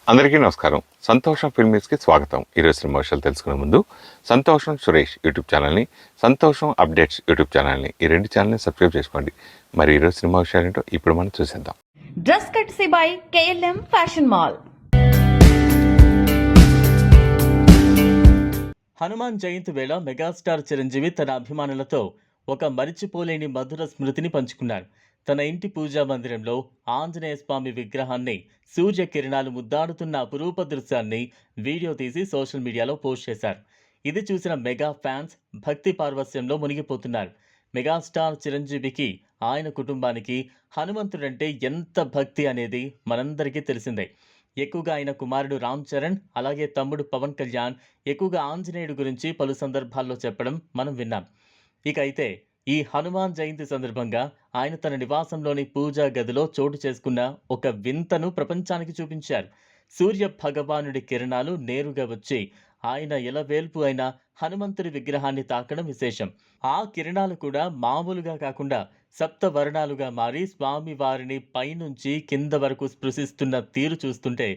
అందరికీ నమస్కారం. సంతోషం ఫిల్మీస్కి స్వాగతం. ఈరోజు సినిమా విషయాలు తెలుసుకునే ముందు సంతోషం సురేష్ యూట్యూబ్ ఛానల్ని, సంతోషం అప్డేట్స్ యూట్యూబ్ ఛానల్ని, ఈ రెండు ఛానల్ని సబ్స్క్రైబ్ చేసుకోండి. మరి ఈరోజు సినిమా విషయాలు ఏంటో ఇప్పుడు మనం చూసేద్దాం. Dress courtesy by KLM fashion mall. Hanuman Jayanti వేళ మెగాస్టార్ చిరంజీవి తన అభిమానులతో ఒక మరిచిపోలేని మధుర స్మృతిని పంచుకున్నారు. తన ఇంటి పూజా మందిరంలో ఆంజనేయ స్వామి విగ్రహాన్ని సూర్యకిరణాలు ముద్దాడుతున్న అపురూప దృశ్యాన్ని వీడియో తీసి సోషల్ మీడియాలో పోస్ట్ చేశారు. ఇది చూసిన మెగా ఫ్యాన్స్ భక్తి పార్వస్యంలో మునిగిపోతున్నారు. మెగాస్టార్ చిరంజీవికి, ఆయన కుటుంబానికి హనుమంతుడంటే ఎంత భక్తి అనేది మనందరికీ తెలిసిందే. ఎక్కువగా ఆయన కుమారుడు రామ్ చరణ్, అలాగే తమ్ముడు పవన్ కళ్యాణ్ ఎక్కువగా ఆంజనేయుడు గురించి పలు సందర్భాల్లో చెప్పడం మనం విన్నాం. ఇక అయితే ఈ హనుమాన్ జయంతి సందర్భంగా ఆయన తన నివాసంలోని పూజా గదిలో చోటు చేసుకున్న ఒక వింతను ప్రపంచానికి చూపించారు. సూర్య భగవానుడి కిరణాలు నేరుగా వచ్చి ఆయన ఎలవేల్పు అయిన హనుమంతుడి విగ్రహాన్ని తాకడం విశేషం. ఆ కిరణాలు కూడా మామూలుగా కాకుండా సప్త వర్ణాలుగా మారి స్వామి వారిని పైనుంచి కింద వరకు స్పృశిస్తున్న తీరు చూస్తుంటే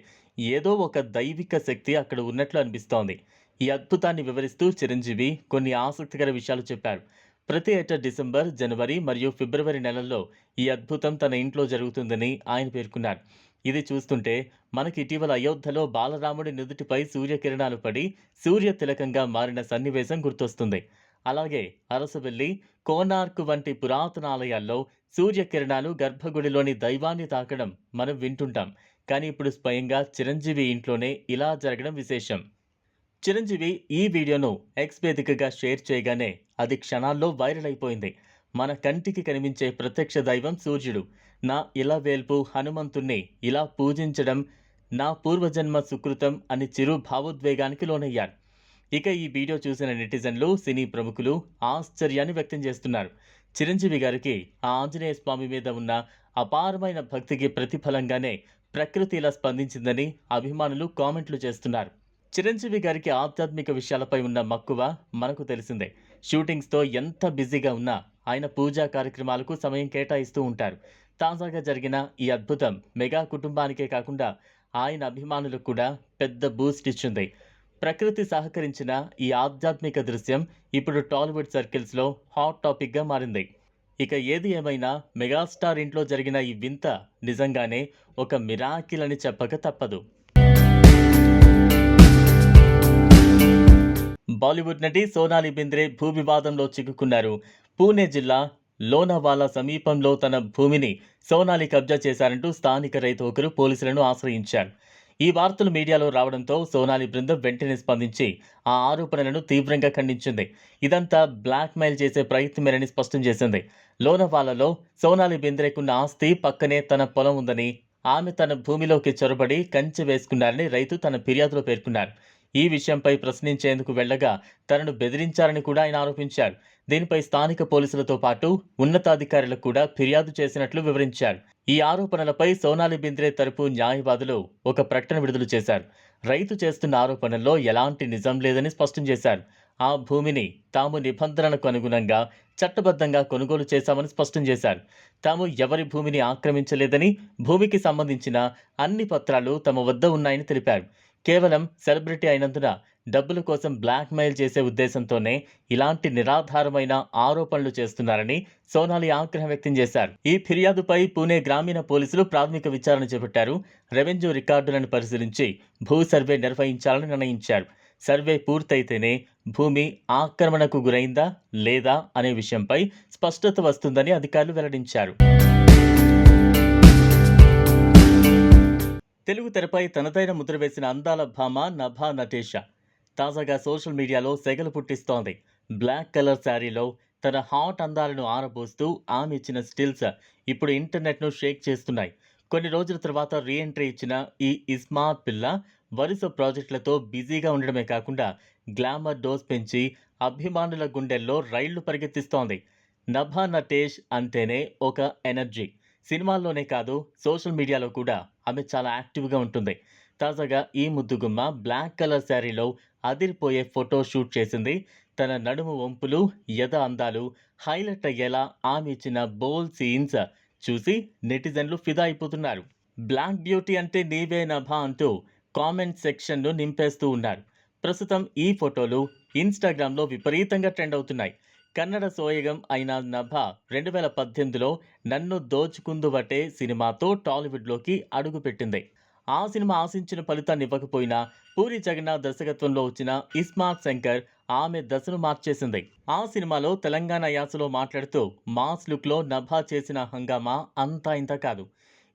ఏదో ఒక దైవిక శక్తి అక్కడ ఉన్నట్లు అనిపిస్తోంది. ఈ అద్భుతాన్ని వివరిస్తూ చిరంజీవి కొన్ని ఆసక్తికర విషయాలు చెప్పారు. ప్రతి ఏటా డిసెంబర్, జనవరి మరియు ఫిబ్రవరి నెలల్లో ఈ అద్భుతం తన ఇంట్లో జరుగుతుందని ఆయన పేర్కొన్నారు. ఇది చూస్తుంటే మనకి ఇటీవల అయోధ్యలో బాలరాముడి నుదుటిపై సూర్యకిరణాలు పడి సూర్య తిలకంగా మారిన సన్నివేశం గుర్తొస్తుంది. అలాగే అరసవెల్లి, కోనార్క్ వంటి పురాతన ఆలయాల్లో సూర్యకిరణాలు గర్భగుడిలోని దైవాన్ని తాకడం మనం వింటుంటాం. కానీ ఇప్పుడు స్వయంగా చిరంజీవి ఇంట్లోనే ఇలా జరగడం విశేషం. చిరంజీవి ఈ వీడియోను ఎక్స్ వేదికగా షేర్ చేయగానే అది క్షణాల్లో వైరల్ అయిపోయింది. మన కంటికి కనిపించే ప్రత్యక్ష దైవం సూర్యుడు, నా ఇలవేల్పు హనుమంతుణ్ణి ఇలా పూజించడం నా పూర్వజన్మ సుకృతం అని చిరు భావోద్వేగానికి లోనయ్యారు. ఇక ఈ వీడియో చూసిన నెటిజన్లు, సినీ ప్రముఖులు ఆశ్చర్యాన్ని వ్యక్తం చేస్తున్నారు. చిరంజీవి గారికి ఆ ఆంజనేయ స్వామి మీద ఉన్న అపారమైన భక్తికి ప్రతిఫలంగానే ప్రకృతి ఇలా స్పందించిందని అభిమానులు కామెంట్లు చేస్తున్నారు. చిరంజీవి గారికి ఆధ్యాత్మిక విషయాలపై ఉన్న మక్కువ మనకు తెలిసిందే. షూటింగ్స్తో ఎంత బిజీగా ఉన్నా ఆయన పూజా కార్యక్రమాలకు సమయం కేటాయిస్తూ ఉంటారు. తాజాగా జరిగిన ఈ అద్భుతం మెగా కుటుంబానికే కాకుండా ఆయన అభిమానులకు కూడా పెద్ద బూస్ట్ ఇచ్చింది. ప్రకృతి సహకరించిన ఈ ఆధ్యాత్మిక దృశ్యం ఇప్పుడు టాలీవుడ్ సర్కిల్స్లో హాట్ టాపిక్గా మారింది. ఇక ఏది ఏమైనా మెగాస్టార్ ఇంట్లో జరిగిన ఈ వింత నిజంగానే ఒక మిరాకిల్ అని చెప్పక తప్పదు. బాలీవుడ్ నటి సోనాలి బింద్రే భూ వివాదంలో చిక్కుకున్నారు. పూణే జిల్లా లోనావాలా సమీపంలో తన భూమిని సోనాలి కబ్జా చేశారంటూ స్థానిక రైతు ఒకరు పోలీసులను ఆశ్రయించారు. ఈ వార్తలు మీడియాలో రావడంతో సోనాలి బృందం వెంటనే స్పందించి ఆ ఆరోపణలను తీవ్రంగా ఖండించింది. ఇదంతా బ్లాక్మెయిల్ చేసే ప్రయత్నమేనని స్పష్టం చేసింది. లోనావాలాలో సోనాలి బింద్రేకున్న ఆస్తి పక్కనే తన పొలం ఉందని, ఆమె తన భూమిలోకి చొరబడి కంచె వేసుకున్నారని రైతు తన ఫిర్యాదులో పేర్కొన్నారు. ఈ విషయంపై ప్రశ్నించేందుకు వెళ్లగా తనను బెదిరించారని కూడా ఆయన ఆరోపించారు. దీనిపై స్థానిక పోలీసులతో పాటు ఉన్నతాధికారులకు కూడా ఫిర్యాదు చేసినట్లు వివరించారు. ఈ ఆరోపణలపై సోనాలి బింద్రే తరపు న్యాయవాదులు ఒక ప్రకటన విడుదల చేశారు. రైతు చేస్తున్న ఆరోపణల్లో ఎలాంటి నిజం లేదని స్పష్టం చేశారు. ఆ భూమిని తాము నిబంధనలకు అనుగుణంగా చట్టబద్ధంగా కొనుగోలు చేశామని స్పష్టం చేశారు. తాము ఎవరి భూమిని ఆక్రమించలేదని, భూమికి సంబంధించిన అన్ని పత్రాలు తమ వద్ద ఉన్నాయని తెలిపారు. కేవలం సెలబ్రిటీ అయినందున డబ్బుల కోసం బ్లాక్మెయిల్ చేసే ఉద్దేశంతోనే ఇలాంటి నిరాధారమైన ఆరోపణలు చేస్తున్నారని సోనాలి ఆగ్రహం వ్యక్తం చేశారు. ఈ ఫిర్యాదుపై పూణే గ్రామీణ పోలీసులు ప్రాథమిక విచారణ చేపట్టారు. రెవెన్యూ రికార్డులను పరిశీలించి భూ సర్వే నిర్వహించాలని నిర్ణయించారు. సర్వే పూర్తయితేనే భూమి ఆక్రమణకు గురైందా లేదా అనే విషయంపై స్పష్టత వస్తుందని అధికారులు వెల్లడించారు. తెలుగు తెరపై తనదైన ముద్ర వేసిన అందాల భామ నభా నటేష తాజాగా సోషల్ మీడియాలో సెగలు పుట్టిస్తోంది. బ్లాక్ కలర్ శారీలో తన హాట్ అందాలను ఆరబోస్తూ ఆమె ఇచ్చిన స్టిల్స్ ఇప్పుడు ఇంటర్నెట్ను షేక్ చేస్తున్నాయి. కొన్ని రోజుల తర్వాత రీఎంట్రీ ఇచ్చిన ఈ ఇస్మార్ట్ పిల్ల వరుస ప్రాజెక్టులతో బిజీగా ఉండడమే కాకుండా గ్లామర్ డోస్ పెంచి అభిమానుల గుండెల్లో రైళ్లు పరిగెత్తిస్తోంది. నభా నటేష్ అంటేనే ఒక ఎనర్జీ. సినిమాల్లోనే కాదు, సోషల్ మీడియాలో కూడా ఆమె చాలా యాక్టివ్గా ఉంటుంది. తాజాగా ఈ ముద్దుగుమ్మ బ్లాక్ కలర్ శారీలో అదిరిపోయే ఫోటో షూట్ చేసింది. తన నడుము వంపులు, ఎద అందాలు హైలైట్ అయ్యేలా ఆమె ఇచ్చిన బోల్డ్ సీన్స్ చూసి నెటిజన్లు ఫిదా అయిపోతున్నారు. బ్లాక్ బ్యూటీ అంటే నీవే నభా అంటూ కామెంట్ సెక్షన్ను నింపేస్తూ ఉన్నారు. ప్రస్తుతం ఈ ఫోటోలు ఇన్స్టాగ్రామ్లో విపరీతంగా ట్రెండ్ అవుతున్నాయి. కన్నడ సోయగం అయిన నభ 2018లో నన్ను దోచుకుందువటే సినిమాతో టాలీవుడ్లోకి అడుగుపెట్టింది. ఆ సినిమా ఆశించిన ఫలితాన్ని ఇవ్వకపోయినా పూరి జగన్నాథ్ దర్శకత్వంలో వచ్చిన ఇస్మార్ట్ శంకర్ ఆమె దశను మార్చేసింది. ఆ సినిమాలో తెలంగాణ యాసలో మాట్లాడుతూ మాస్ లుక్లో నభ చేసిన హంగామా అంతా ఇంత కాదు.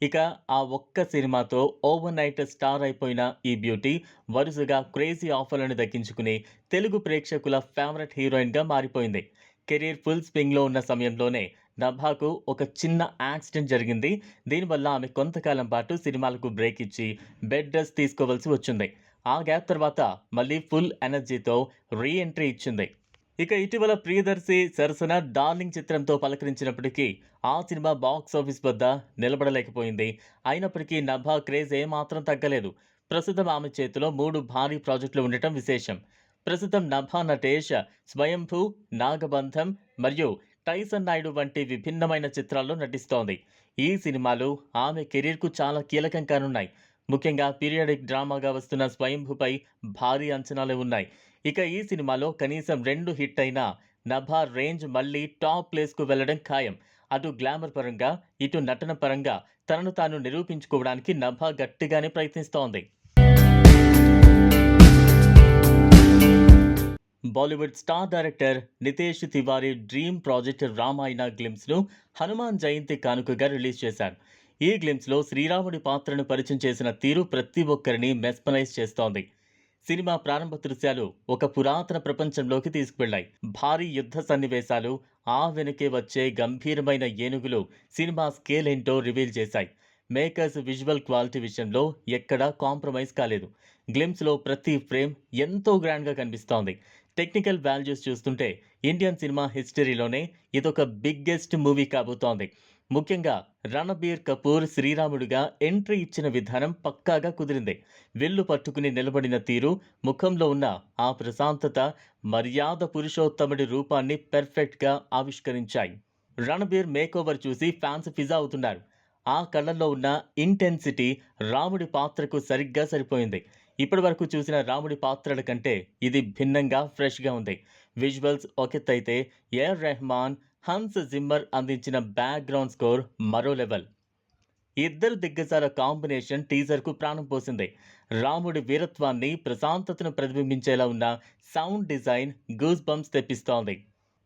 ఇక ఆ ఒక్క సినిమాతో ఓవర్ నైట్ స్టార్ అయిపోయిన ఈ బ్యూటీ వరుసగా క్రేజీ ఆఫర్లను దక్కించుకుని తెలుగు ప్రేక్షకుల ఫేవరెట్ హీరోయిన్గా మారిపోయింది. కెరీర్ ఫుల్ స్వింగ్లో ఉన్న సమయంలోనే నభాకు ఒక చిన్న యాక్సిడెంట్ జరిగింది. దీనివల్ల ఆమె కొంతకాలం పాటు సినిమాలకు బ్రేక్ ఇచ్చి బెడ్ రెస్ట్ తీసుకోవాల్సి వచ్చింది. ఆ గ్యాప్ తర్వాత మళ్ళీ ఫుల్ ఎనర్జీతో రీ ఎంట్రీ ఇచ్చింది. ఇక ఇటీవల ప్రియదర్శి సరసన డార్లింగ్ చిత్రంతో పలకరించినప్పటికీ ఆ సినిమా బాక్స్ ఆఫీస్ వద్ద నిలబడలేకపోయింది. అయినప్పటికీ నభా క్రేజ్ ఏమాత్రం తగ్గలేదు. ప్రస్తుతం ఆమె చేతిలో 3 భారీ ప్రాజెక్టులు ఉండటం విశేషం. ప్రస్తుతం నభా నటేష్ స్వయంభూ, నాగబంధం మరియు టైసన్ నాయుడు వంటి విభిన్నమైన చిత్రాల్లో నటిస్తోంది. ఈ సినిమాలు ఆమె కెరీర్కు చాలా కీలకం కానున్నాయి. ముఖ్యంగా పీరియాడిక్ డ్రామాగా వస్తున్న స్వయంభూపై భారీ అంచనాలు ఉన్నాయి. ఇక ఈ సినిమాలో కనీసం 2 హిట్ అయినా నభా రేంజ్ మళ్ళీ టాప్ ప్లేస్కు వెళ్లడం ఖాయం. అటు గ్లామర్ పరంగా, ఇటు నటన పరంగా తనను తాను నిరూపించుకోవడానికి నభా గట్టిగానే ప్రయత్నిస్తోంది. Bollywood star director Nitesh Tiwari dream project Ramayana గ్లిమ్స్ను హనుమాన్ జయంతి కానుకగా రిలీజ్ చేశారు. ఈ గ్లిమ్స్లో శ్రీరాముడి పాత్రను పరిచయం చేసిన తీరు ప్రతి ఒక్కరిని మెస్మరైజ్ చేస్తోంది. సినిమా ప్రారంభ దృశ్యాలు ఒక పురాతన ప్రపంచంలోకి తీసుకువెళ్లాయి. భారీ యుద్ధ సన్నివేశాలు, ఆ వెనుకే వచ్చే గంభీరమైన ఏనుగులు సినిమా స్కేల్ ఏంటో రివీల్ చేశాయి. మేకర్స్ విజువల్ క్వాలిటీ విషయంలో ఎక్కడా కాంప్రమైజ్ కాలేదు. గ్లిమ్స్లో ప్రతి ఫ్రేమ్ ఎంతో గ్రాండ్గా కనిపిస్తోంది. టెక్నికల్ వాల్యూస్ చూస్తుంటే ఇండియన్ సినిమా హిస్టరీలోనే ఇదొక బిగ్గెస్ట్ మూవీ కాబోతోంది. ముఖ్యంగా రణబీర్ కపూర్ శ్రీరాముడిగా ఎంట్రీ ఇచ్చిన విధానం పక్కాగా కుదిరింది. విల్లు పట్టుకుని నిలబడిన తీరు, ముఖంలో ఉన్న ఆ ప్రశాంతత మర్యాద పురుషోత్తముడి రూపాన్ని పెర్ఫెక్ట్గా ఆవిష్కరించాయి. రణబీర్ మేకోవర్ చూసి ఫ్యాన్స్ ఫిజా అవుతున్నారు. ఆ కళ్ళల్లో ఉన్న ఇంటెన్సిటీ రాముడి పాత్రకు సరిగ్గా సరిపోయింది. ఇప్పటి వరకు చూసిన రాముడి పాత్రల కంటే ఇది భిన్నంగా ఫ్రెష్గా ఉంది. విజువల్స్ ఒకెత్తైతే ఏఆర్ రెహమాన్, హన్స్ జిమ్మర్ అందించిన బ్యాక్గ్రౌండ్ స్కోర్ మరో లెవెల్. ఇద్దరు దిగ్గజాల కాంబినేషన్ టీజర్కు ప్రాణం పోసింది. రాముడి వీరత్వాన్ని, ప్రశాంతతను ప్రతిబింబించేలా ఉన్న సౌండ్ డిజైన్ గూస్ బంప్స్ తెప్పిస్తోంది.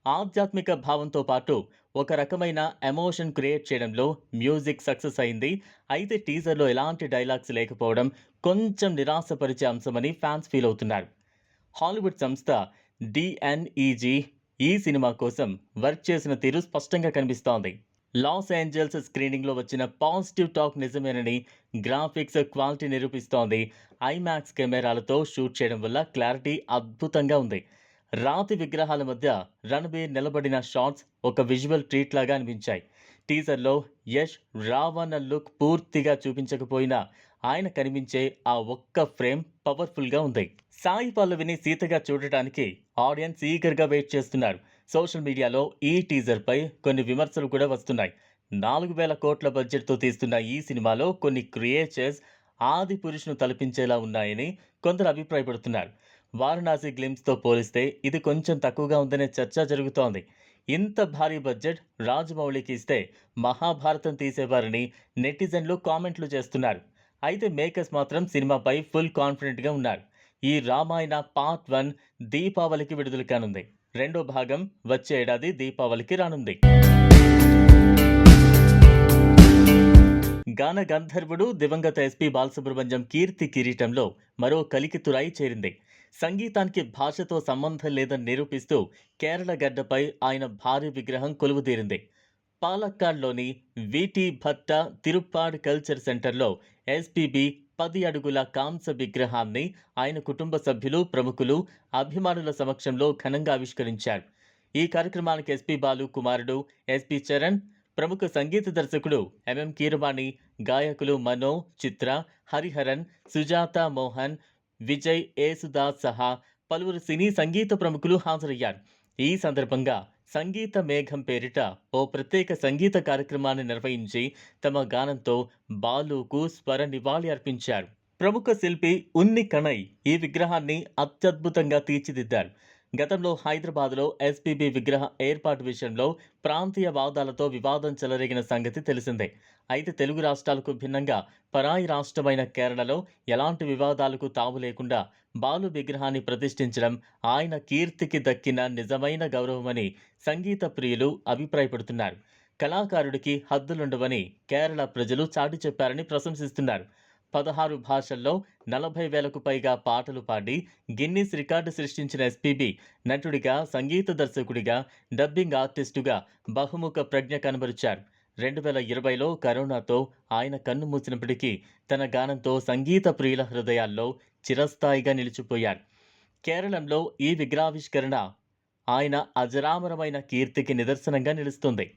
ఆధ్యాత్మిక భావంతో పాటు ఒక రకమైన ఎమోషన్ క్రియేట్ చేయడంలో మ్యూజిక్ సక్సెస్ అయింది. అయితే టీజర్లో ఎలాంటి డైలాగ్స్ లేకపోవడం కొంచెం నిరాశపరిచే అంశమని ఫ్యాన్స్ ఫీల్ అవుతున్నారు. హాలీవుడ్ సంస్థ డిఎన్ఈజీ ఈ సినిమా కోసం వర్క్ చేసిన తీరు స్పష్టంగా కనిపిస్తోంది. లాస్ ఏంజల్స్ స్క్రీనింగ్లో వచ్చిన పాజిటివ్ టాక్ నిజమేనని గ్రాఫిక్స్ క్వాలిటీ నిరూపిస్తోంది. ఐమాక్స్ కెమెరాలతో షూట్ చేయడం వల్ల క్లారిటీ అద్భుతంగా ఉంది. రాతి విగ్రహాల మధ్య రణబీర్ నిలబడిన షాట్స్ ఒక విజువల్ ట్రీట్ లాగా అనిపించాయి. టీజర్లో యష్ రావణ లుక్ పూర్తిగా చూపించకపోయినా ఆయన కనిపించే ఆ ఒక్క ఫ్రేమ్ పవర్ఫుల్గా ఉంది. సాయి పల్లవిని సీతగా చూడటానికి ఆడియన్స్ ఈగర్గా వెయిట్ చేస్తున్నారు. సోషల్ మీడియాలో ఈ టీజర్పై కొన్ని విమర్శలు కూడా వస్తున్నాయి. 4,000 కోట్ల బడ్జెట్తో తీస్తున్న ఈ సినిమాలో కొన్ని క్రియేచర్స్ ఆది పురుషును తలపించేలా ఉన్నాయని కొందరు అభిప్రాయపడుతున్నారు. వారణాసి గ్లిమ్స్తో పోలిస్తే ఇది కొంచెం తక్కువగా ఉందనే చర్చ జరుగుతోంది. ఇంత భారీ బడ్జెట్ రాజమౌళికి ఇస్తే మహాభారతం తీసేవారని నెటిజన్లు కామెంట్లు చేస్తున్నారు. అయితే మేకర్స్ మాత్రం సినిమాపై ఫుల్ కాన్ఫిడెంట్గా ఉన్నారు. ఈ రామాయణ పార్ట్ 1 దీపావళికి విడుదల కానుంది. రెండో భాగం వచ్చే ఏడాది దీపావళికి రానుంది. గాన గంధర్వుడు దివంగత ఎస్పీ బాలసుబ్రహ్మణ్యం కీర్తి కిరీటంలో మరో కలికితురాయి చేరింది. సంగీతానికి భాషతో సంబంధం లేదని నిరూపిస్తూ కేరళ గడ్డపై ఆయన భారీ విగ్రహం కొలువుదీరింది. పాలక్కాడ్లోని వీటి భట్ట తిరుప్పాడ్ కల్చర్ సెంటర్లో ఎస్పీబీ 10 అడుగుల కాంస విగ్రహాన్ని ఆయన కుటుంబ సభ్యులు, ప్రముఖులు, అభిమానుల సమక్షంలో ఘనంగా ఆవిష్కరించారు. ఈ కార్యక్రమానికి ఎస్పీ బాలు కుమారుడు ఎస్పీ చరణ్, ప్రముఖ సంగీత దర్శకుడు ఎంఎం కీరవాణి, గాయకులు మనో, చిత్ర, హరిహరన్, సుజాత మోహన్, విజయ్ ఏసుదాస్ సహా పలువురు సినీ సంగీత ప్రముఖులు హాజరయ్యారు. ఈ సందర్భంగా సంగీత మేఘం పేరిట ఓ ప్రత్యేక సంగీత కార్యక్రమాన్ని నిర్వహించి తమ గానంతో బాలుకు స్వర నివాళి అర్పించారు. ప్రముఖ శిల్పి ఉన్ని కణై ఈ విగ్రహాన్ని అత్యద్భుతంగా తీర్చిదిద్దారు. గతంలో హైదరాబాద్లో ఎస్పీబీ విగ్రహ ఏర్పాటు విషయంలో ప్రాంతీయ వాదాలతో వివాదం చెలరేగిన సంగతి తెలిసిందే. అయితే తెలుగు రాష్ట్రాలకు భిన్నంగా పరాయి రాష్ట్రమైన కేరళలో ఎలాంటి వివాదాలకు తావు లేకుండా బాలు విగ్రహాన్ని ప్రతిష్ఠించడం ఆయన కీర్తికి దక్కిన నిజమైన గౌరవమని సంగీత ప్రియులు అభిప్రాయపడుతున్నారు. కళాకారుడికి హద్దులుండవని కేరళ ప్రజలు చాటి చెప్పారని ప్రశంసిస్తున్నారు. 16 భాషల్లో 40,000కు పైగా పాటలు పాడి గిన్నిస్ రికార్డు సృష్టించిన ఎస్పీబీ నటుడిగా, సంగీత దర్శకుడిగా, డబ్బింగ్ ఆర్టిస్టుగా బహుముఖ ప్రజ్ఞ కనబరిచారు. 2020లో కరోనాతో ఆయన కన్ను మూసినప్పటికీ తన గానంతో సంగీత ప్రియుల హృదయాల్లో చిరస్థాయిగా నిలిచిపోయారు. కేరళంలో ఈ విగ్రహావిష్కరణ ఆయన అజరామరమైన కీర్తికి నిదర్శనంగా నిలుస్తుంది.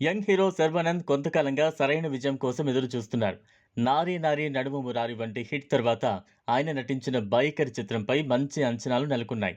యంగ్ హీరో శర్వానంద్ కొంతకాలంగా సరైన విజయం కోసం ఎదురు చూస్తున్నారు. నారీ నారీ నడుము మురారి వంటి హిట్ తర్వాత ఆయన నటించిన బైకర్ చిత్రంపై మంచి అంచనాలు నెలకొన్నాయి.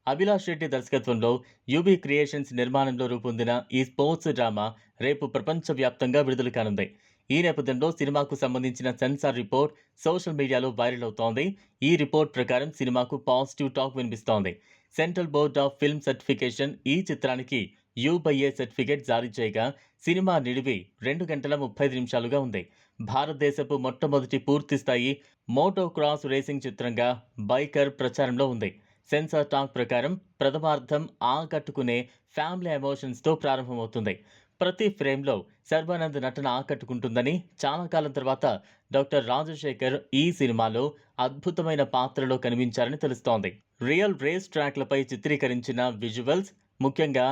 అభిలాష్ రెడ్డి దర్శకత్వంలో యూబీ క్రియేషన్స్ నిర్మాణంలో రూపొందిన ఈ స్పోర్ట్స్ డ్రామా రేపు ప్రపంచవ్యాప్తంగా విడుదల కానుంది. ఈ నేపథ్యంలో సినిమాకు సంబంధించిన సెన్సార్ రిపోర్ట్ సోషల్ మీడియాలో వైరల్ అవుతోంది. ఈ రిపోర్ట్ ప్రకారం సినిమాకు పాజిటివ్ టాక్ వినిపిస్తోంది. Central board of film certification ఈ చిత్రానికి U/A సర్టిఫికేట్ జారీ చేయగా సినిమా నిడివి 2 గంటల 35 నిమిషాలుగా ఉంది. భారతదేశపు మొట్టమొదటి పూర్తిస్థాయి మోటో క్రాస్ రేసింగ్ చిత్రంగా బైకర్ ప్రచారంలో ఉంది. సెన్సార్ టాక్ ప్రకారం ప్రథమార్థం ఆకట్టుకునే ఫ్యామిలీ ఎమోషన్స్తో ప్రారంభమవుతుంది. ప్రతి ఫ్రేమ్లో శర్వానంద్ నటన ఆకట్టుకుంటుందని, చాలా కాలం తర్వాత డాక్టర్ రాజశేఖర్ ఈ సినిమాలో అద్భుతమైన పాత్రలో కనిపించారని తెలుస్తోంది. రియల్ రేస్ ట్రాక్లపై చిత్రీకరించిన విజువల్స్, ముఖ్యంగా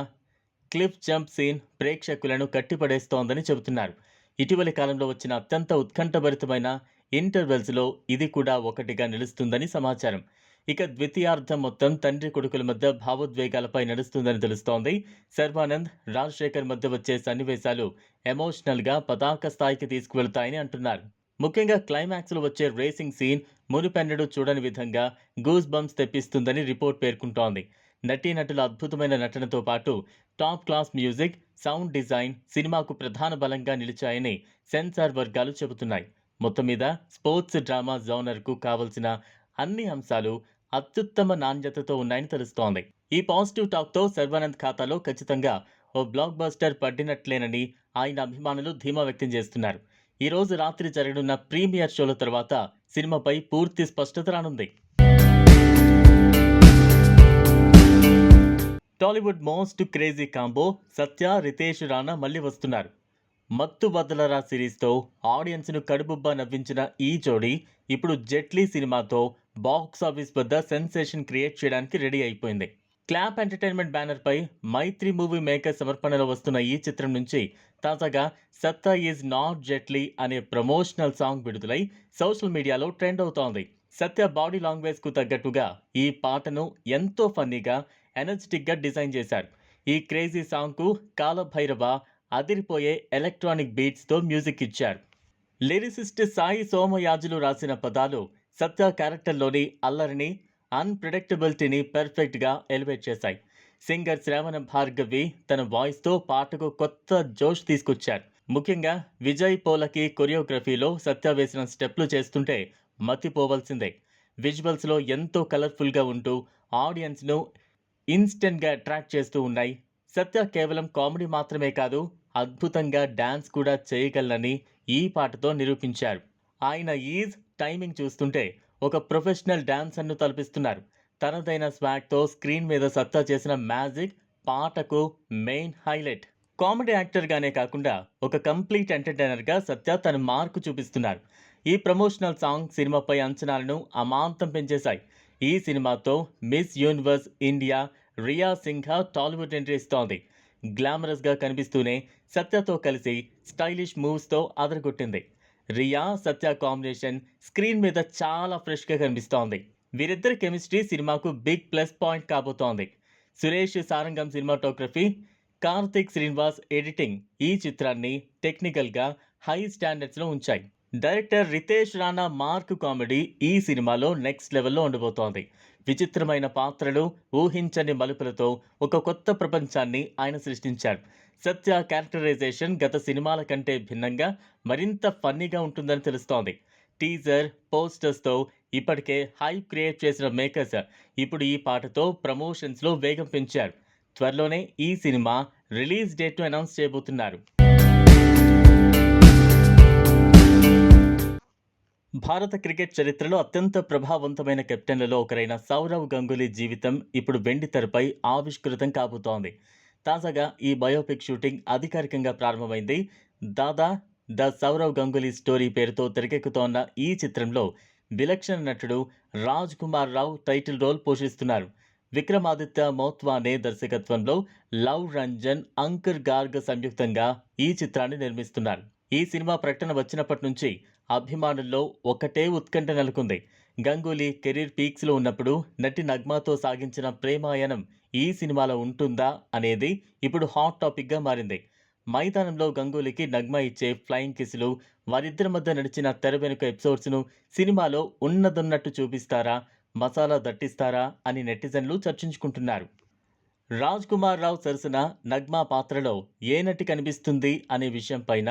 క్లిఫ్ జంప్ సీన్ ప్రేక్షకులను కట్టిపడేస్తోందని చెబుతున్నారు. ఇటీవలి కాలంలో వచ్చిన అత్యంత ఉత్కంఠభరితమైన ఇంటర్వెల్స్లో ఇది కూడా ఒకటిగా నిలుస్తుందని సమాచారం. ఇక ద్వితీయార్థం మొత్తం తండ్రి కొడుకుల మధ్య భావోద్వేగాలపై నడుస్తుందని తెలుస్తోంది. శర్వానంద్, రాజశేఖర్ మధ్య వచ్చే సన్నివేశాలు ఎమోషనల్గా పతాక స్థాయికి తీసుకువెళ్తాయని అంటున్నారు. ముఖ్యంగా క్లైమాక్స్లో వచ్చే రేసింగ్ సీన్ మునుపెన్నడూ చూడని విధంగా గూస్ బంప్స్ తెప్పిస్తుందని రిపోర్ట్ పేర్కొంటోంది. నటీనటుల అద్భుతమైన నటనతో పాటు top class music, sound design సినిమాకు ప్రధాన బలంగా నిలిచాయని సెన్సార్ వర్గాలు చెబుతున్నాయి. మొత్తం మీద స్పోర్ట్స్ డ్రామా జోనర్కు కావలసిన అన్ని అంశాలు అత్యుత్తమ నాణ్యతతో ఉన్నాయని తెలుస్తోంది. ఈ పాజిటివ్ టాక్తో శర్వానంద్ ఖాతాలో ఖచ్చితంగా ఓ బ్లాక్ బస్టర్ పడినట్లేనని ఆయన అభిమానులు ధీమా వ్యక్తం చేస్తున్నారు. ఈ రోజు రాత్రి జరగనున్న ప్రీమియర్ షోల తర్వాత సినిమాపై పూర్తి స్పష్టత రానుంది. టాలీవుడ్ మోస్ట్ క్రేజీ కాంబో సత్య, రితేష్ రాణా మళ్ళీ వస్తున్నారు. మత్తు వదలరా సిరీస్తో ఆడియన్స్ను కడుపుబ్బా నవ్వించిన ఈ జోడీ ఇప్పుడు జెట్లీ సినిమాతో బాక్స్ ఆఫీస్ వద్ద సెన్సేషన్ క్రియేట్ చేయడానికి రెడీ అయిపోయింది. క్లాప్ ఎంటర్టైన్మెంట్ బ్యానర్పై మైత్రి మూవీ మేకర్ సమర్పణలో వస్తున్న ఈ చిత్రం నుంచి తాజాగా సత్తా ఈజ్ నాట్ జెట్లీ అనే ప్రమోషనల్ సాంగ్ విడుదలై సోషల్ మీడియాలో ట్రెండ్ అవుతోంది. సత్య బాడీ లాంగ్వేజ్కు తగ్గట్టుగా ఈ పాటను ఎంతో ఫన్నీగా, ఎనర్జెటిక్గా డిజైన్ చేశారు. ఈ క్రేజీ సాంగ్కు కాలభైరవ అదిరిపోయే ఎలక్ట్రానిక్ బీట్స్తో మ్యూజిక్ ఇచ్చారు. లిరిసిస్ట్ సాయి సోమయాజులు రాసిన పదాలు సత్య క్యారెక్టర్లోని అల్లరిని, అన్ప్రెడిక్టబిలిటీని పర్ఫెక్ట్గా ఎలివేట్ చేశాయి. సింగర్ శ్రావణ భార్గవి తన వాయిస్తో పాటకు కొత్త జోష్ తీసుకొచ్చారు. ముఖ్యంగా విజయ్ పోలకి కొరియోగ్రఫీలో సత్య వేసిన స్టెప్లు చేస్తుంటే మతిపోవలసిందే. విజువల్స్లో ఎంతో కలర్ఫుల్గా ఉంటూ ఆడియన్స్ను ఇన్స్టెంట్గా అట్రాక్ట్ చేస్తూ ఉన్నాయి. సత్య కేవలం కామెడీ మాత్రమే కాదు, అద్భుతంగా డాన్స్ కూడా చేయగలనని ఈ పాటతో నిరూపించారు. ఆయన ఈజ్, టైమింగ్ చూస్తుంటే ఒక ప్రొఫెషనల్ డాన్సర్ను తలపిస్తున్నారు. తనదైన స్వాగ్తో స్క్రీన్ మీద సత్తా చేసిన మ్యాజిక్ పాటకు మెయిన్ హైలైట్. కామెడీ యాక్టర్గానే కాకుండా ఒక కంప్లీట్ ఎంటర్టైనర్గా సత్య తన మార్కు చూపిస్తున్నారు. ఈ ప్రమోషనల్ సాంగ్ సినిమాపై అంచనాలను అమాంతం పెంచేశాయి. ఈ సినిమాతో Miss Universe India Riya Singha Tollywood entry ఇస్తోంది. గ్లామరస్గా కనిపిస్తూనే సత్యతో కలిసి స్టైలిష్ మూవ్స్తో అదరగొట్టింది. రియా, సత్య కాంబినేషన్ స్క్రీన్ మీద చాలా ఫ్రెష్గా కనిపిస్తోంది. వీరిద్దరి కెమిస్ట్రీ సినిమాకు బిగ్ ప్లస్ పాయింట్ కాబోతోంది. సురేష్ సారంగం సినిమాటోగ్రఫీ, కార్తిక్ శ్రీనివాస్ ఎడిటింగ్ ఈ చిత్రాన్ని టెక్నికల్గా హై స్టాండర్డ్స్లో ఉంచాయి. Director Ritesh Rana mark comedy ఈ సినిమాలో నెక్స్ట్ లెవెల్లో ఉండబోతోంది. విచిత్రమైన పాత్రలు, ఊహించని మలుపులతో ఒక కొత్త ప్రపంచాన్ని ఆయన సృష్టించారు. సత్య క్యారెక్టరైజేషన్ గత సినిమాల కంటే భిన్నంగా మరింత ఫన్నీగా ఉంటుందని తెలుస్తోంది. టీజర్, పోస్టర్స్తో ఇప్పటికే హైప్ క్రియేట్ చేసిన మేకర్స్ ఇప్పుడు ఈ పాటతో ప్రమోషన్స్లో వేగం పెంచారు. త్వరలోనే ఈ సినిమా రిలీజ్ డేట్ను అనౌన్స్ చేయబోతున్నారు. భారత క్రికెట్ చరిత్రలో అత్యంత ప్రభావవంతమైన కెప్టెన్లలో ఒకరైన సౌరవ్ గంగూలీ జీవితం ఇప్పుడు వెండితెరపై ఆవిష్కృతం కాబోతోంది. తాజాగా ఈ బయోపిక్ షూటింగ్ అధికారికంగా ప్రారంభమైంది. దాదా ద సౌరవ్ గంగూలీ స్టోరీ పేరుతో తెరకెక్కుతోన్న ఈ చిత్రంలో విలక్షణ నటుడు రాజ్ కుమార్ రావు టైటిల్ రోల్ పోషిస్తున్నారు. విక్రమాదిత్య మోత్వానే దర్శకత్వంలో లవ్ రంజన్, అంకుర్ గార్గ్ సంయుక్తంగా ఈ చిత్రాన్ని నిర్మిస్తున్నారు. ఈ సినిమా ప్రకటన వచ్చినప్పటి నుంచి అభిమానుల్లో ఒకటే ఉత్కంఠ నెలకొంది. గంగూలీ కెరీర్ పీక్స్లో ఉన్నప్పుడు నటి నగ్మాతో సాగించిన ప్రేమాయణం ఈ సినిమాలో ఉంటుందా అనేది ఇప్పుడు హాట్ టాపిక్గా మారింది. మైదానంలో గంగూలీకి నగ్మా ఇచ్చే ఫ్లయింగ్ కిస్లు, వారిద్దరి మధ్య నడిచిన తెర వెనుక ఎపిసోడ్స్ను సినిమాలో ఉన్నదన్నట్టు చూపిస్తారా, మసాలా దట్టిస్తారా అని నెటిజన్లు చర్చించుకుంటున్నారు. రాజ్ కుమార్ రావు సరసన నగ్మా పాత్రలో ఏ నటి కనిపిస్తుంది అనే విషయంపైన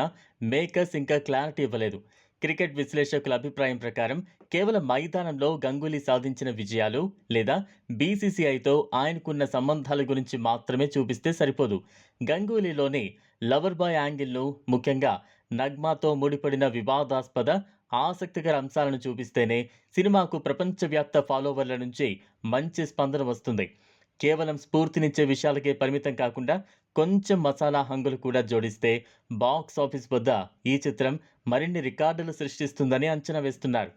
మేకర్స్ ఇంకా క్లారిటీ ఇవ్వలేదు. క్రికెట్ విశ్లేషకుల అభిప్రాయం ప్రకారం కేవలం మైదానంలో గంగూలీ సాధించిన విజయాలు లేదా బీసీసీఐతో ఆయనకున్న సంబంధాల గురించి మాత్రమే చూపిస్తే సరిపోదు. గంగూలీలోని లవర్ బాయ్ యాంగిల్ను, ముఖ్యంగా నగ్మాతో ముడిపడిన వివాదాస్పద, ఆసక్తికర అంశాలను చూపిస్తేనే సినిమాకు ప్రపంచవ్యాప్త ఫాలోవర్ల నుంచి మంచి స్పందన వస్తుంది. కేవలం స్ఫూర్తినిచ్చే విషయాలకే పరిమితం కాకుండా కొంచెం మసాలా హంగులు కూడా జోడిస్తే బాక్స్ ఆఫీస్ వద్ద ఈ చిత్రం మరిన్ని రికార్డులు సృష్టిస్తుందని అంచనా వేస్తున్నారు.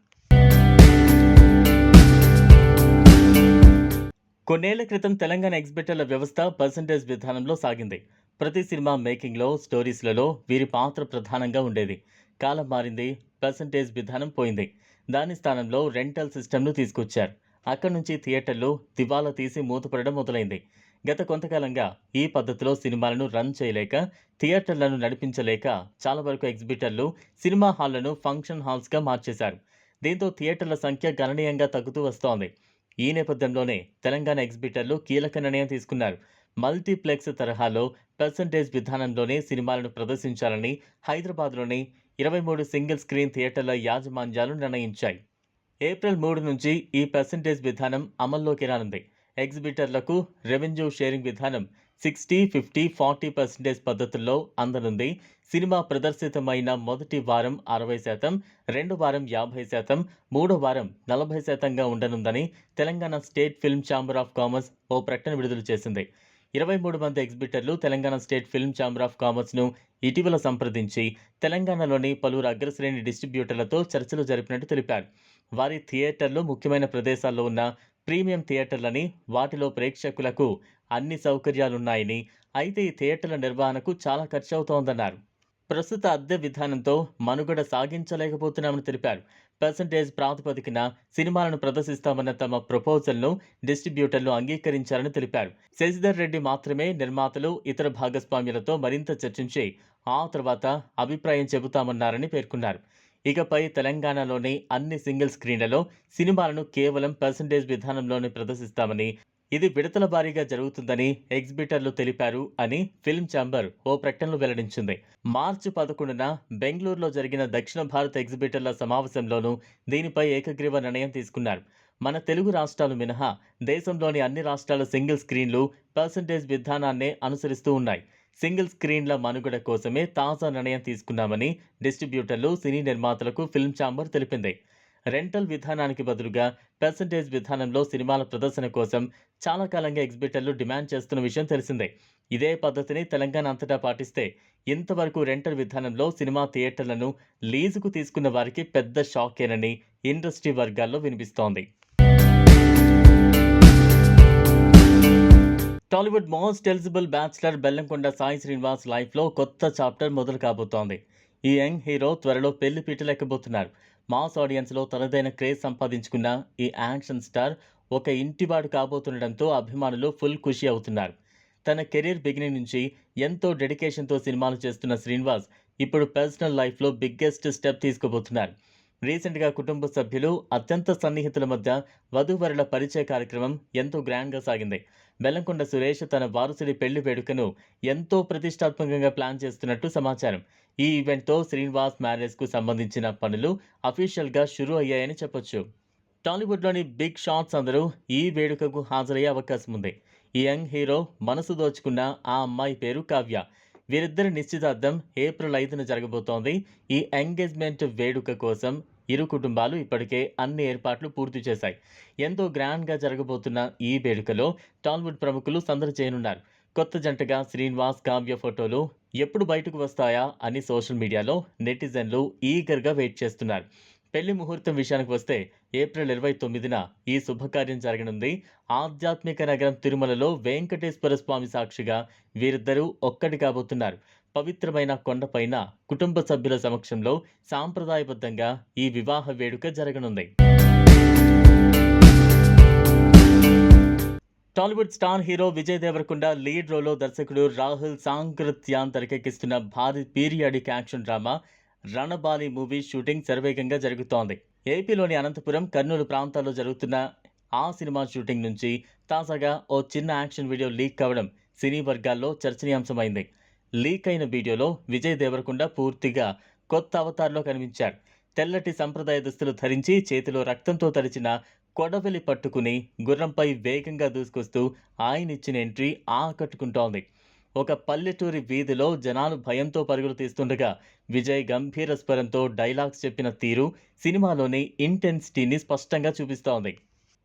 కొన్నేళ్ల క్రితం తెలంగాణ ఎగ్జిబిటర్ల వ్యవస్థ పర్సంటేజ్ విధానంలో సాగింది. ప్రతి సినిమా మేకింగ్లో, స్టోరీస్లలో వీరి పాత్ర ప్రధానంగా ఉండేది. కాలం మారింది, పర్సంటేజ్ విధానం పోయింది. దాని స్థానంలో రెంటల్ సిస్టమ్ను తీసుకొచ్చారు. అక్కడి నుంచి థియేటర్లు దివాలా తీసి మూతపడడం మొదలైంది. గత కొంతకాలంగా ఈ పద్ధతిలో సినిమాలను రన్ చేయలేక, థియేటర్లను నడిపించలేక చాలా వరకు ఎగ్జిబిటర్లు సినిమా హాళ్లను ఫంక్షన్ హాల్స్గా మార్చేశారు. దీంతో థియేటర్ల సంఖ్య గణనీయంగా తగ్గుతూ వస్తోంది. ఈ నేపథ్యంలోనే తెలంగాణ ఎగ్జిబిటర్లు కీలక నిర్ణయం తీసుకున్నారు. మల్టీప్లెక్స్ తరహాలో పర్సంటేజ్ విధానంలోనే సినిమాలను ప్రదర్శించాలని హైదరాబాద్లోని 23 సింగిల్ స్క్రీన్ థియేటర్ల యాజమాన్యాలు నిర్ణయించాయి. ఏప్రిల్ 3 నుంచి ఈ పర్సంటేజ్ విధానం అమల్లోకి రానుంది. ఎగ్జిబిటర్లకు రెవెన్యూ షేరింగ్ విధానం 60-50-40% పద్ధతుల్లో అందనుంది. సినిమా ప్రదర్శితమైన మొదటి వారం 60%, రెండో వారం 50%, మూడో వారం 40%గా ఉండనుందని Telangana state film chamber of commerce ఓ ప్రకటన విడుదల చేసింది. 23 మంది ఎగ్జిబిటర్లు Telangana state film chamber of కామర్స్ను ఇటీవల సంప్రదించి తెలంగాణలోని పలువురు అగ్రశ్రేణి డిస్ట్రిబ్యూటర్లతో చర్చలు జరిపినట్టు తెలిపారు. వారి థియేటర్లు ముఖ్యమైన ప్రదేశాల్లో ఉన్న ప్రీమియం థియేటర్లని, వాటిలో ప్రేక్షకులకు అన్ని సౌకర్యాలున్నాయని, అయితే ఈ థియేటర్ల నిర్వహణకు చాలా ఖర్చు అవుతోందన్నారు. ప్రస్తుత అద్దె విధానంతో మనుగడ సాగించలేకపోతున్నామని తెలిపారు. పర్సంటేజ్ ప్రాతిపదికన సినిమాలను ప్రదర్శిస్తామన్న తమ ప్రపోజల్ను డిస్ట్రిబ్యూటర్లు అంగీకరించారని తెలిపారు. శశిధర్ రెడ్డి మాత్రమే నిర్మాతలు, ఇతర భాగస్వామ్యులతో మరింత చర్చించి ఆ తర్వాత అభిప్రాయం చెబుతామన్నారని పేర్కొన్నారు. ఇకపై తెలంగాణలోని అన్ని సింగిల్ స్క్రీన్లలో సినిమాలను కేవలం పర్సంటేజ్ విధానంలోనే ప్రదర్శిస్తామని, ఇది విడతల వారీగా జరుగుతుందని ఎగ్జిబిటర్లు తెలిపారు అని ఫిల్మ్ ఛాంబర్ ఓ ప్రకటనలో వెల్లడించింది. మార్చి 11న బెంగళూరులో జరిగిన దక్షిణ భారత ఎగ్జిబిటర్ల సమావేశంలోనూ దీనిపై ఏకగ్రీవ నిర్ణయం తీసుకున్నారు. మన తెలుగు రాష్ట్రాలు మినహా దేశంలోని అన్ని రాష్ట్రాల సింగిల్ స్క్రీన్లు పర్సంటేజ్ విధానాన్నే అనుసరిస్తూ ఉన్నాయి. సింగిల్ స్క్రీన్ల మనుగడ కోసమే తాజా నిర్ణయం తీసుకున్నామని డిస్ట్రిబ్యూటర్లు, సినీ నిర్మాతలకు ఫిల్మ్ ఛాంబర్ తెలిపింది. రెంటల్ విధానానికి బదులుగా పర్సంటేజ్ విధానంలో సినిమాల ప్రదర్శన కోసం చాలా కాలంగా ఎగ్జిబిటర్లు డిమాండ్ చేస్తున్న విషయం తెలిసిందే. ఇదే పద్ధతిని తెలంగాణ అంతటా పాటిస్తే ఇంతవరకు రెంటల్ విధానంలో సినిమా థియేటర్లను లీజుకు తీసుకున్న వారికి పెద్ద షాకేనని ఇండస్ట్రీ వర్గాల్లో వినిపిస్తోంది. Tollywood most eligible bachelor Bellamkonda Sai Srinivas లైఫ్లో కొత్త చాప్టర్ మొదలు కాబోతోంది. ఈ యంగ్ హీరో త్వరలో పెళ్లి పీటలెక్కబోతున్నారు. మాస్ ఆడియన్స్లో తనదైన క్రేజ్ సంపాదించుకున్న ఈ యాక్షన్ స్టార్ ఒక ఇంటివాడు కాబోతుండటంతో అభిమానులు ఫుల్ ఖుషి అవుతున్నారు. తన కెరీర్ బిగినింగ్ నుంచి ఎంతో డెడికేషన్తో సినిమాలు చేస్తున్న శ్రీనివాస్ ఇప్పుడు పర్సనల్ లైఫ్లో బిగ్గెస్ట్ స్టెప్ తీసుకోబోతున్నారు. రీసెంట్గా కుటుంబ సభ్యులు అత్యంత సన్నిహితుల మధ్య వధూవరుల పరిచయ కార్యక్రమం ఎంతో గ్రాండ్గా సాగింది. బెల్లంకొండ సురేష్ తన వారసుడి పెళ్లి వేడుకను ఎంతో ప్రతిష్టాత్మకంగా ప్లాన్ చేస్తున్నట్టు సమాచారం. ఈ ఈవెంట్తో శ్రీనివాస్ మ్యారేజ్కు సంబంధించిన పనులు అఫీషియల్గా షురూ అయ్యాయని చెప్పొచ్చు. టాలీవుడ్లోని బిగ్ షాట్స్ అందరూ ఈ వేడుకకు హాజరయ్యే అవకాశం ఉంది. ఈ యంగ్ హీరో మనసు దోచుకున్న ఆ అమ్మాయి పేరు కావ్య. వీరిద్దరి నిశ్చితార్థం ఏప్రిల్ 5న జరగబోతోంది. ఈ ఎంగేజ్మెంట్ వేడుక కోసం ఇరు కుటుంబాలు ఇప్పటికే అన్ని ఏర్పాట్లు పూర్తి చేశాయి. ఎంతో గ్రాండ్గా జరగబోతున్న ఈ వేడుకలో టాలీవుడ్ ప్రముఖులు సందడి చేయనున్నారు. కొత్త జంటగా శ్రీనివాస్ కావ్య ఫోటోలు ఎప్పుడు బయటకు వస్తాయా అని సోషల్ మీడియాలో నెటిజన్లు ఈగర్గా వెయిట్ చేస్తున్నారు. పెళ్లి ముహూర్తం విషయానికి వస్తే ఏప్రిల్ 29న ఈ శుభకార్యం జరగనుంది. ఆధ్యాత్మిక నగరం తిరుమలలో వెంకటేశ్వర స్వామి సాక్షిగా వీరిద్దరూ ఒక్కటి కాబోతున్నారు. పవిత్రమైన కొండపైన కుటుంబ సభ్యుల సమక్షంలో సాంప్రదాయబద్ధంగా ఈ వివాహ వేడుక జరగనుంది. Tollywood star hero Vijay Devarakonda lead రోల్లో దర్శకుడు రాహుల్ సాంకృత్యాన్ తెరకెక్కిస్తున్న భారీ periodic action drama Ranabali movie shooting శరవేగంగా జరుగుతోంది. ఏపీలోని అనంతపురం, కర్నూలు ప్రాంతాల్లో జరుగుతున్న ఆ సినిమా షూటింగ్ నుంచి తాజాగా ఓ చిన్న యాక్షన్ వీడియో లీక్ కావడం సినీ వర్గాల్లో చర్చనీయాంశమైంది. లీక్ అయిన వీడియోలో విజయ్ దేవరకొండ పూర్తిగా కొత్త అవతార్లో కనిపించారు. తెల్లటి సంప్రదాయ దుస్తులు ధరించి చేతిలో రక్తంతో తడిచిన కొడవలి పట్టుకుని గుర్రంపై వేగంగా దూసుకొస్తూ ఆయనిచ్చిన ఎంట్రీ ఆకట్టుకుంటోంది. ఒక పల్లెటూరి వీధిలో జనాలు భయంతో పరుగులు తీస్తుండగా విజయ్ గంభీర స్వరంతో డైలాగ్స్ చెప్పిన తీరు సినిమాలోని ఇంటెన్సిటీని స్పష్టంగా చూపిస్తోంది.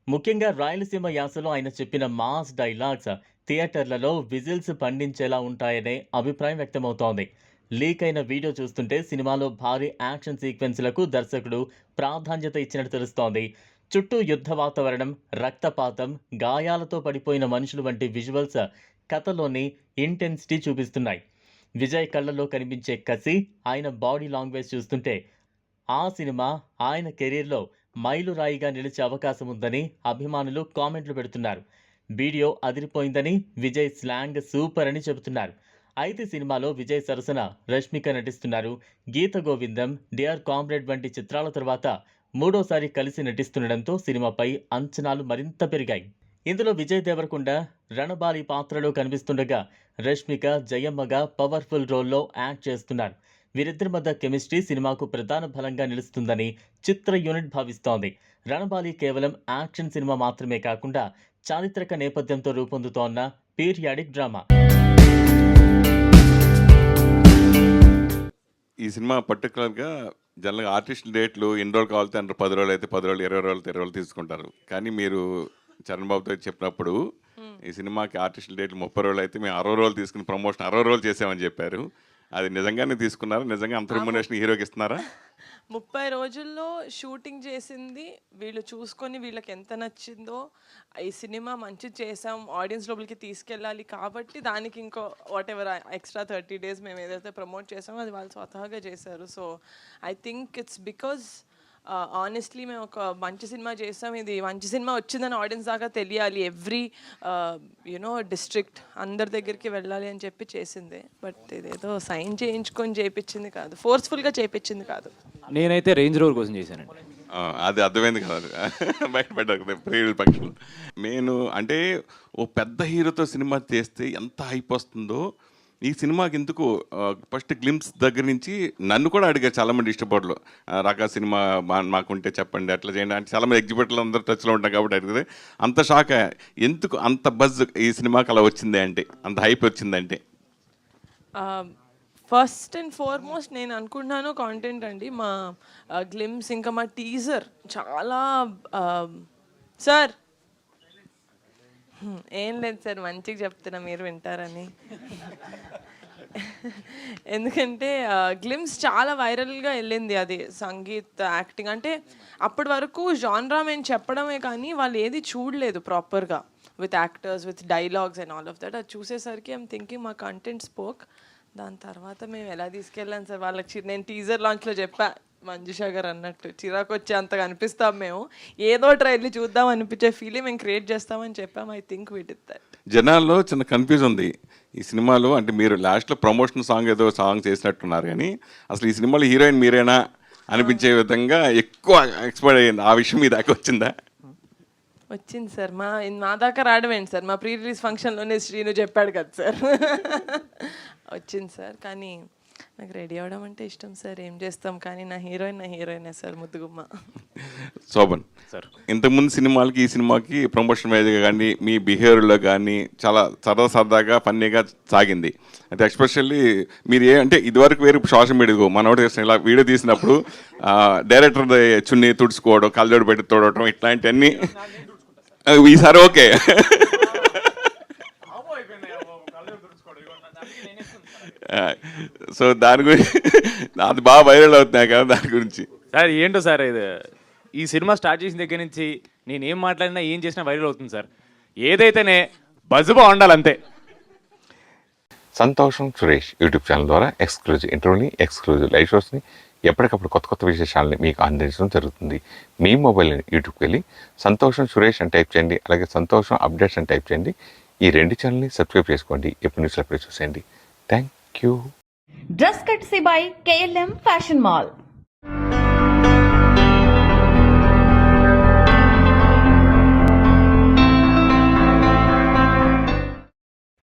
ముఖ్యంగా రాయలసీమ యాసలో ఆయన చెప్పిన మాస్ డైలాగ్స్ థియేటర్లలో విజిల్స్ పండించేలా ఉంటాయనే అభిప్రాయం వ్యక్తమవుతోంది. లీక్ అయిన వీడియో చూస్తుంటే సినిమాలో భారీ యాక్షన్ సీక్వెన్స్లకు దర్శకుడు ప్రాధాన్యత ఇచ్చినట్టు తెలుస్తోంది. చుట్టూ యుద్ధ వాతావరణం, రక్తపాతం, గాయాలతో పడిపోయిన మనుషులు వంటి విజువల్స్ కథలోని ఇంటెన్సిటీ చూపిస్తున్నాయి. విజయ్ కళ్ళలో కనిపించే కసి, ఆయన బాడీ లాంగ్వేజ్ చూస్తుంటే ఆ సినిమా ఆయన కెరీర్లో మైలురాయిగా నిలిచే అవకాశం ఉందని అభిమానులు కామెంట్లు పెడుతున్నారు. వీడియో అదిరిపోయిందని, విజయ్ స్లాంగ్ సూపర్ అని చెబుతున్నారు. అయితే సినిమాలో విజయ్ సరసన రష్మిక నటిస్తున్నారు. గీత గోవిందం, డియర్ కామ్రేడ్ వంటి చిత్రాల తర్వాత మూడోసారి కలిసి నటిస్తుండడంతో సినిమాపై అంచనాలు మరింత పెరిగాయి. ఇందులో విజయ్ దేవరకొండ రణబాలి పాత్రలో కనిపిస్తుండగా రష్మిక జయమ్మగా పవర్ఫుల్ రోల్లో యాక్ట్ చేస్తున్నారు. వీరిద్దరి మధ్య కెమిస్ట్రీ సినిమాకు ప్రధాన బలంగా నిలుస్తుందని చిత్ర యూనిట్ భావిస్తోంది. రణబాలి కేవలం యాక్షన్ సినిమా మాత్రమే కాకుండా చారిత్రక నేపథ్యంతో రూపొందుతోన్న పీరియాడిక్ డ్రామా. ఈ సినిమా పర్టికులర్గా జనరల్గా ఆర్టిస్టుల డేట్లు ఎన్ని రోజులు కావాలితే అంటే 10 రోజులు అయితే 10 రోజులు, 20 రోజులు 20 రోజులు తీసుకుంటారు. కానీ మీరు చరణ్ బాబుతో చెప్పినప్పుడు ఈ సినిమాకి ఆర్టిస్టుల డేట్లు 30 రోజులు అయితే మేము 60 రోజులు తీసుకుని ప్రమోషన్ 60 రోజులు చేసామని చెప్పారు. అది నిజంగానే తీసుకున్నారా? నిజంగా అంత రెమ్యునరేషన్ హీరోకి ఇస్తున్నారా? 30 రోజుల్లో షూటింగ్ చేసింది వీళ్ళు చూసుకొని వీళ్ళకి ఎంత నచ్చిందో, ఈ సినిమా మంచి చేసాం, ఆడియన్స్ లోపలికి తీసుకెళ్ళాలి కాబట్టి దానికి ఇంకో వాట్ ఎవర్ ఎక్స్ట్రా 30 days మేము ఏదైతే ప్రమోట్ చేసామో అది వాళ్ళు స్వతహాగా చేశారు. So I think it's because honestly మేము ఒక మంచి సినిమా చేసాం, ఇది మంచి సినిమా వచ్చిందని ఆడియన్స్ దాకా తెలియాలి, ఎవ్రీ యునో డిస్ట్రిక్ట్ అందరి దగ్గరికి వెళ్ళాలి అని చెప్పి చేసింది. బట్ ఇదేదో సైన్ చేయించుకొని చేయించింది కాదు, ఫోర్స్ఫుల్గా చేయించింది కాదు. నేనైతే రేంజ్ రోవర్ కోసం చేశానండి. అది అర్థమైంది కాదు బయటపడ్డ ప్రీవిల్ ఫంక్షన్. నేను అంటే ఓ పెద్ద హీరోతో సినిమా చేస్తే ఎంత హైప్ వస్తుందో ఈ సినిమాకి ఎందుకు ఫస్ట్ గ్లిమ్స్ దగ్గర నుంచి నన్ను కూడా అడిగారు చాలామంది డిస్ట్రిబ్యూటర్లు, రకా సినిమా మాకుంటే చెప్పండి, అట్లా చేయండి అంటే చాలామంది ఎగ్జిబ్యూటర్లు అందరూ టచ్లో ఉంటాం కాబట్టి అడిగితే అంత షాక్ ఎందుకు అంత బజ్ ఈ సినిమాకి అలా వచ్చింది అంటే, అంత హైప్ వచ్చిందంటే. ఫస్ట్ అండ్ ఫార్మోస్ట్ నేను అనుకుంటున్నాను కాంటెంట్ అండి. మా గ్లిమ్స్ ఇంకా మా టీజర్ చాలా సార్ ఏం లేదు సార్, మంచిగా చెప్తున్నా మీరు వింటారని. ఎందుకంటే గ్లిమ్స్ చాలా వైరల్గా వెళ్ళింది. అది సంగీత్, యాక్టింగ్ అంటే అప్పటి వరకు జాన్రా మేము చెప్పడమే కానీ వాళ్ళు ఏది చూడలేదు ప్రాపర్గా, with actors, with dialogues and all of that. అది చూసేసరికి ఐమ్ థింకింగ్ మా కంటెంట్ స్పోక్. దాని తర్వాత మేము ఎలా తీసుకెళ్ళాం సార్ వాళ్ళకి. నేను టీజర్ లాంచ్లో చెప్పా, మంజుషా గారు అన్నట్టు చిరాకు వచ్చే అంతగా అనిపిస్తాం మేము, ఏదో ట్రైల్ చూద్దాం అనిపించే ఫీలింగ్ మేము క్రియేట్ చేస్తామని చెప్పాం. I think we did that. జనాల్లో చిన్న కన్ఫ్యూజ్ ఉంది ఈ సినిమాలో. అంటే మీరు లాస్ట్లో ప్రమోషన్ సాంగ్ ఏదో సాంగ్ చేసినట్టున్నారు, కానీ అసలు ఈ సినిమాలో హీరోయిన్ మీరేనా అనిపించే విధంగా ఎక్కువ ఎక్స్పైర్ అయ్యింది. ఆ విషయం మీ దాకా వచ్చిందా? వచ్చింది సార్. మా దాకా రావడమేంటి సార్, మా ప్రీ రిలీజ్ ఫంక్షన్లోనే శ్రీను చెప్పాడు కదా సార్. వచ్చింది సార్, కానీ నాకు రెడీ అవ్వడం అంటే ఇష్టం సార్. ఏం చేస్తాం, కానీ నా హీరోయినే సార్, ముద్దుగుమ్మ. శోభన్ సార్, ఇంతకుముందు సినిమాలకి ఈ సినిమాకి ప్రమోషన్ మీద కానీ మీ బిహేవియర్లో కానీ చాలా సరదాగా ఫన్నీగా సాగింది. అయితే ఎస్పెషల్లీ మీరు అంటే ఇదివరకు వేరు సోషల్ మీడియా మనోడు ఇలా వీడియో తీసినప్పుడు డైరెక్టర్ చున్నీ తుడుచుకోవడం, కళ్ళజోడు పెట్టి తోడటం ఇట్లాంటివన్నీ ఈసారి ఓకే. సో దాని గురించి అది బాగా వైరల్ అవుతున్నాయి కదా, దాని గురించి సార్ ఏంటో సార్ ఇది ఈ సినిమా స్టార్ట్ చేసిన దగ్గర నుంచి నేను ఏం మాట్లాడినా ఏం చేసినా వైరల్ అవుతుంది సార్. ఏదైతేనే బజుబా ఉండాలంతే. సంతోషం సురేష్ యూట్యూబ్ ఛానల్ ద్వారా ఎక్స్క్లూజివ్ ఇంటర్వ్యూని, ఎక్స్క్లూజివ్ లైవ్ షోస్ని, ఎప్పటికప్పుడు కొత్త విశేషాలని మీకు అందించడం జరుగుతుంది. మీ మొబైల్ యూట్యూబ్కి వెళ్ళి సంతోషం సురేష్ అని టైప్ చేయండి, అలాగే సంతోషం అప్డేట్స్ అని టైప్ చేయండి. ఈ 2 ఛానల్ని సబ్స్క్రైబ్ చేసుకోండి, ఎప్పుడు న్యూస్లో అప్డేట్ చూసేయండి. Thank you. Dress Courtesy by KLM Fashion Mall.